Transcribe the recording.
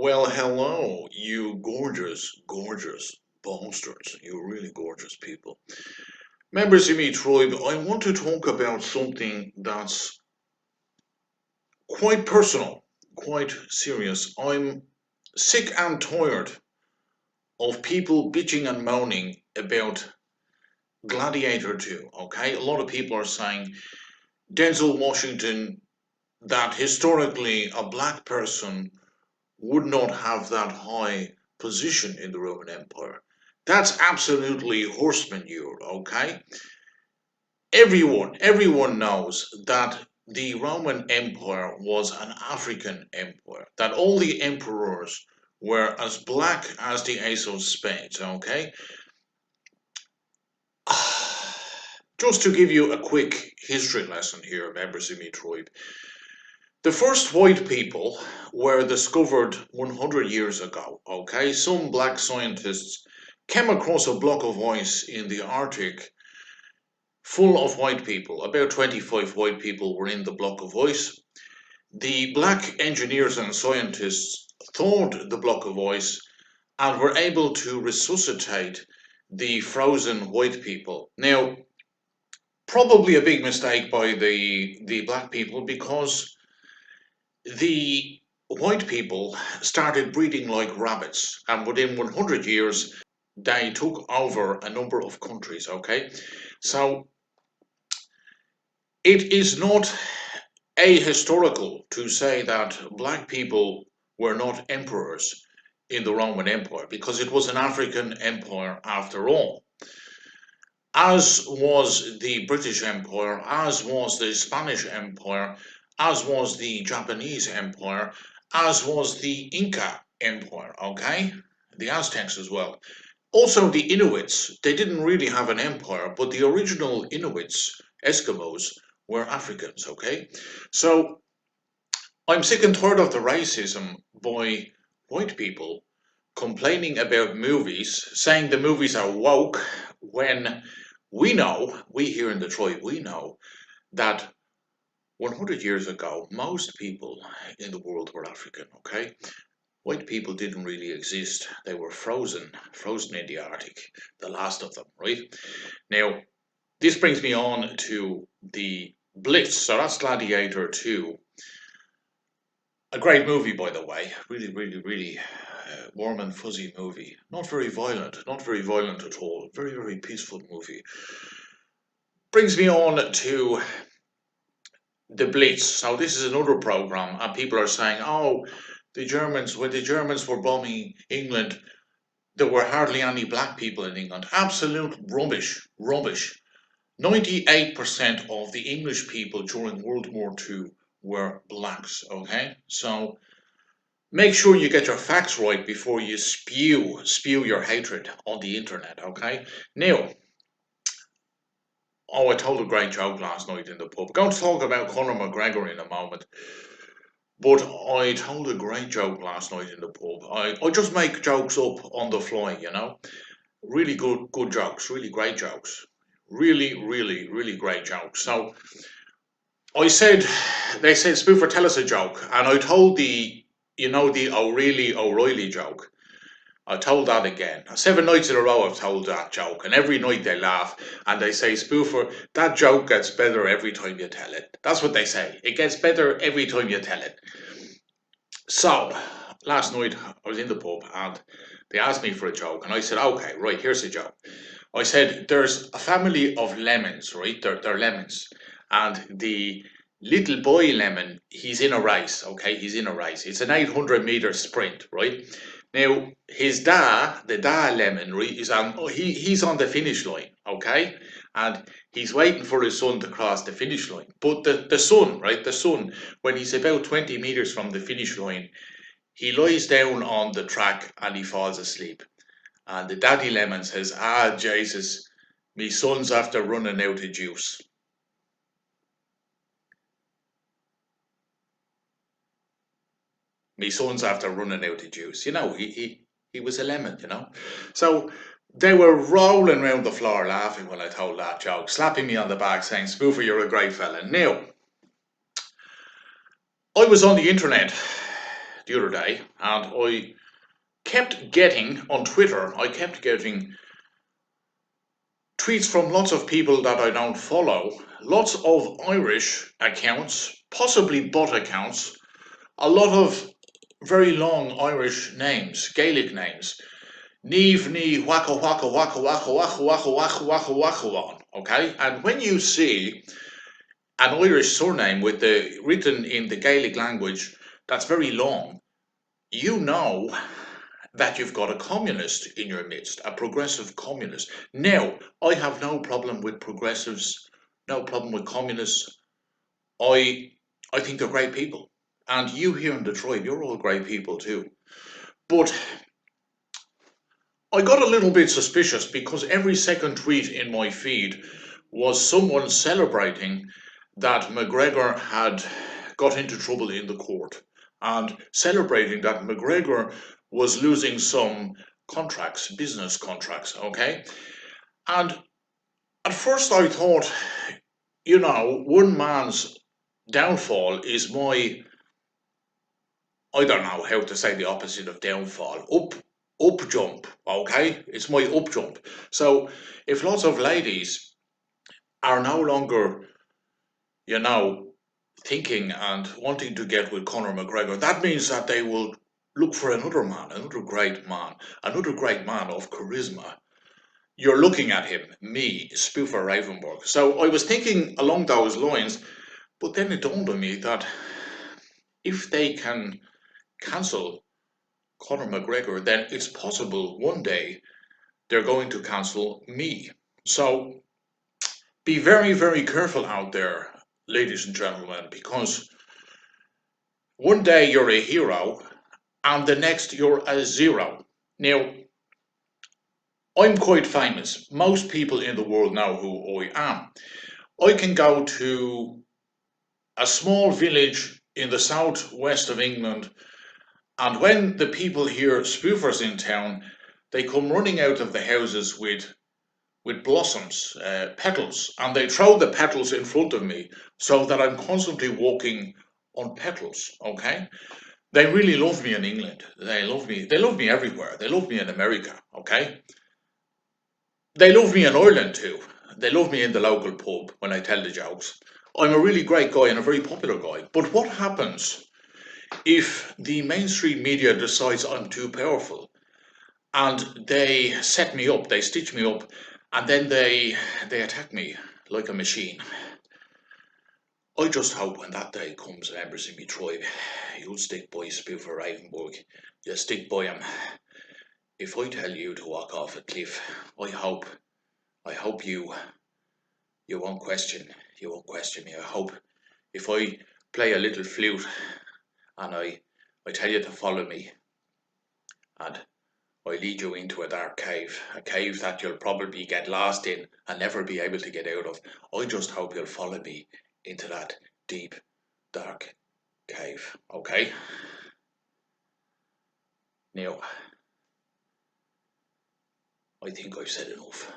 Well, hello, you gorgeous, gorgeous bastards. You're really gorgeous people. Members of me, Troy, I want to talk about something that's quite personal, quite serious. I'm sick and tired of people bitching and moaning about Gladiator 2, okay? A lot of people are saying Denzel Washington, that historically a black person would not have that high position in the Roman Empire. That's absolutely horse manure, okay? Everyone knows that the Roman Empire was an African empire, that all the emperors were as black as the ace of spades, okay? Just to give you a quick history lesson here, members of me tribe. The first white people were discovered 100 years ago, okay? Some black scientists came across a block of ice in the Arctic full of white people. About 25 white people were in the block of ice. The black engineers and scientists thawed the block of ice and were able to resuscitate the frozen white people. Now, probably a big mistake by the black people because the white people started breeding like rabbits, and within 100 years, they took over a number of countries. Okay, so it is not ahistorical to say that black people were not emperors in the Roman Empire because it was an African empire after all. As was the British Empire, as was the Spanish Empire, as was the Japanese Empire, as was the Inca Empire, okay? The Aztecs as well. Also, the Inuits, they didn't really have an empire, but the original Inuits, Eskimos, were Africans, okay? So, I'm sick and tired of the racism by white people complaining about movies, saying the movies are woke, when we here in Detroit, we know that 100 years ago, most people in the world were African, okay? White people didn't really exist. They were frozen in the Arctic, the last of them, right? Now, this brings me on to the Blitz. So that's Gladiator 2. A great movie, by the way. Really warm and fuzzy movie. Not very violent at all. Very peaceful movie. Brings me on to the Blitz. So this is another program, and people are saying, "Oh, the Germans, when the Germans were bombing England, there were hardly any black people in England." Absolute rubbish. 98% of the English people during World War II were blacks. Okay, so make sure you get your facts right before you spew your hatred on the internet. Okay, now. Oh, I told a great joke last night in the pub. We're going to talk about Conor McGregor in a moment. But I told a great joke last night in the pub. I just make jokes up on the fly, you know. Really good jokes, really great jokes. Really great jokes. So they said, Spoofer, tell us a joke. And I told the O'Reilly joke. I told that again. 7 nights in a row I've told that joke, and every night they laugh and they say, Spoofer, that joke gets better every time you tell it. That's what they say. It gets better every time you tell it. So, last night I was in the pub and they asked me for a joke, and I said, okay, right, here's a joke. I said, there's a family of lemons, right? They're lemons. And the little boy lemon, he's in a race, okay? He's in a race. It's an 800-meter sprint, right? Now, the dad lemon, right, he's on the finish line, okay? And he's waiting for his son to cross the finish line. But the son, when he's about 20 meters from the finish line, he lies down on the track and he falls asleep. And the daddy lemon says, ah, Jesus, me son's after running out of juice. Me son's after running out of juice. You know, he was a lemon, you know. So they were rolling around the floor laughing when I told that joke, slapping me on the back saying, Spoofer, you're a great fella. Now, I was on the internet the other day, and I kept getting on Twitter, I kept getting tweets from lots of people that I don't follow, lots of Irish accounts, possibly bot accounts, a lot of very long Irish names, Gaelic names. Neve, ni, waka, waka, waka, waka, waka, waka, waka, waka, waka, on. Okay? And when you see an Irish surname with the written in the Gaelic language that's very long, you know that you've got a communist in your midst, a progressive communist. Now, I have no problem with progressives, no problem with communists. I think they're great people. And you here in Detroit, you're all great people too. But I got a little bit suspicious because every second tweet in my feed was someone celebrating that McGregor had got into trouble in the court and celebrating that McGregor was losing some contracts, business contracts, okay? And at first I thought, one man's downfall is my, I don't know how to say the opposite of downfall, up jump, okay? It's my up jump. So if lots of ladies are no longer, thinking and wanting to get with Conor McGregor, that means that they will look for another man, another great man of charisma. You're looking at him, me, Spoofer Ravenberg. So I was thinking along those lines, but then it dawned on me that if they can cancel Conor McGregor, then it's possible one day they're going to cancel me. So be very, very careful out there, ladies and gentlemen, because one day you're a hero and the next you're a zero. Now, I'm quite famous. Most people in the world know who I am. I can go to a small village in the southwest of England, and when the people hear spoofers in town, they come running out of the houses with blossoms, petals, and they throw the petals in front of me so that I'm constantly walking on petals, okay? They really love me in England. They love me. They love me everywhere. They love me in America, okay? They love me in Ireland too. They love me in the local pub when I tell the jokes. I'm a really great guy and a very popular guy. But what happens if the mainstream media decides I'm too powerful and they set me up, they stitch me up, and then they attack me like a machine? I just hope when that day comes, members in me tribe, you'll stick by Spoofer Ravenberg. You'll stick by him. If I tell you to walk off a cliff, I hope you won't question me. I hope if I play a little flute and I tell you to follow me and I lead you into a dark cave, a cave that you'll probably get lost in and never be able to get out of. I just hope you'll follow me into that deep, dark cave, okay? Now, I think I've said enough.